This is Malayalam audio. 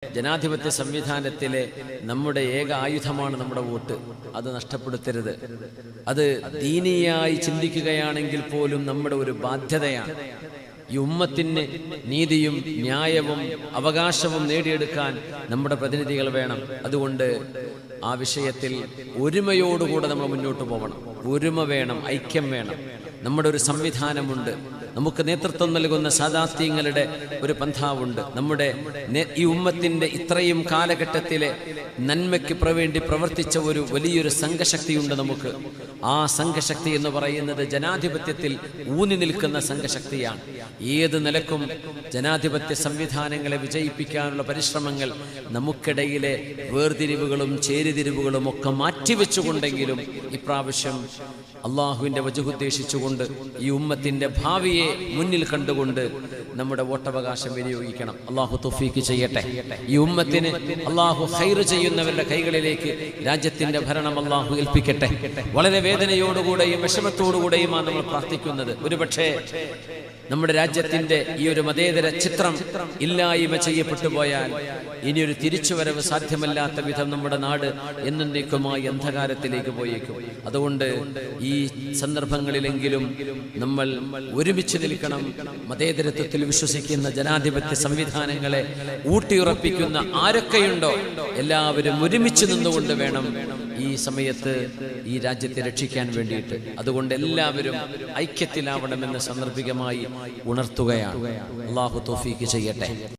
ജനാധിപത്യ സംവിധാനത്തിലെ നമ്മുടെ ഏക ആയുധമാണ് നമ്മുടെ വോട്ട്. അത് നഷ്ടപ്പെടുത്തരുത്. അത് ദീനിയായി ചിന്തിക്കുകയാണെങ്കിൽ പോലും നമ്മുടെ ഒരു ബാധ്യതയാണ്. ഈ ഉമ്മത്തിന് നീതിയും ന്യായവും അവകാശവും നേടിയെടുക്കാൻ നമ്മുടെ പ്രതിനിധികൾ വേണം. അതുകൊണ്ട് ആ വിഷയത്തിൽ ഒരുമയോടുകൂടെ നമ്മൾ മുന്നോട്ട് പോകണം. ഒരുമ വേണം, ഐക്യം വേണം. നമ്മുടെ ഒരു സംവിധാനമുണ്ട്, നമുക്ക് നേതൃത്വം നൽകുന്ന സാദാത്യങ്ങളുടെ ഒരു പന്ഥാവുണ്ട്. നമ്മുടെ ഈ ഉമ്മത്തിൻ്റെ ഇത്രയും കാലഘട്ടത്തിലെ നന്മയ്ക്ക് വേണ്ടി പ്രവർത്തിച്ച ഒരു വലിയൊരു സംഘശക്തിയുണ്ട് നമുക്ക്. ആ സംഘശക്തി എന്ന് പറയുന്നത് ജനാധിപത്യത്തിൽ ഊന്നി നിൽക്കുന്ന സംഘശക്തിയാണ്. ഏത് നിലക്കും ജനാധിപത്യ സംവിധാനങ്ങളെ വിജയിപ്പിക്കാനുള്ള പരിശ്രമങ്ങൾ നമുക്കിടയിലെ വേർതിരിവുകളും ചേരിതിരിവുകളും ഒക്കെ മാറ്റിവെച്ചുകൊണ്ടെങ്കിലും ഇപ്രാവശ്യം അള്ളാഹുവിൻ്റെ വജുഹുദ്ദേശിച്ചുകൊണ്ട് ഈ ഉമ്മത്തിൻ്റെ ഭാവിയെ മുന്നിൽ കണ്ടുകൊണ്ട് നമ്മുടെ വോട്ടവകാശം വിനിയോഗിക്കണം. അള്ളാഹു തൗഫീഖ് ചെയ്യട്ടെ. ഈ ഉമ്മത്തിന് അള്ളാഹു ഖൈർ ചെയ്യുന്നവരുടെ കൈകളിലേക്ക് രാജ്യത്തിൻ്റെ ഭരണം അള്ളാഹു ഏൽപ്പിക്കട്ടെ. വളരെ വേദനയോടുകൂടെയും വിഷമത്തോടുകൂടെയുമാണ് നമ്മൾ പ്രാർത്ഥിക്കുന്നത്. ഒരുപക്ഷെ നമ്മുടെ രാജ്യത്തിൻ്റെ ഈ ഒരു മതേതര ചിത്രം ഇല്ലായ്മ ചെയ്യപ്പെട്ടു പോയാൽ ഇനിയൊരു തിരിച്ചുവരവ് സാധ്യമല്ലാത്ത വിധം നമ്മുടെ നാട് എന്നേക്കുമായി അന്ധകാരത്തിലേക്ക് പോയേക്കും. അതുകൊണ്ട് ഈ സന്ദർഭങ്ങളിലെങ്കിലും നമ്മൾ ഒരുമിച്ച് നിൽക്കണം. മതേതരത്വത്തിൽ വിശ്വസിക്കുന്ന ജനാധിപത്യ സംവിധാനങ്ങളെ ഊട്ടിയുറപ്പിക്കുന്ന ആരൊക്കെയുണ്ടോ എല്ലാവരും ഒരുമിച്ച് നിന്നുകൊണ്ട് വേണം ഈ സമയത്ത് ഈ രാജ്യത്തെ രക്ഷിക്കാൻ വേണ്ടിയിട്ട്. അതുകൊണ്ട് എല്ലാവരും ഐക്യത്തിലാവണമെന്ന് സാന്ദർഭികമായി ഉണർത്തുകയാണ്. അല്ലാഹു തൗഫീഖ് ചെയ്യട്ടെ.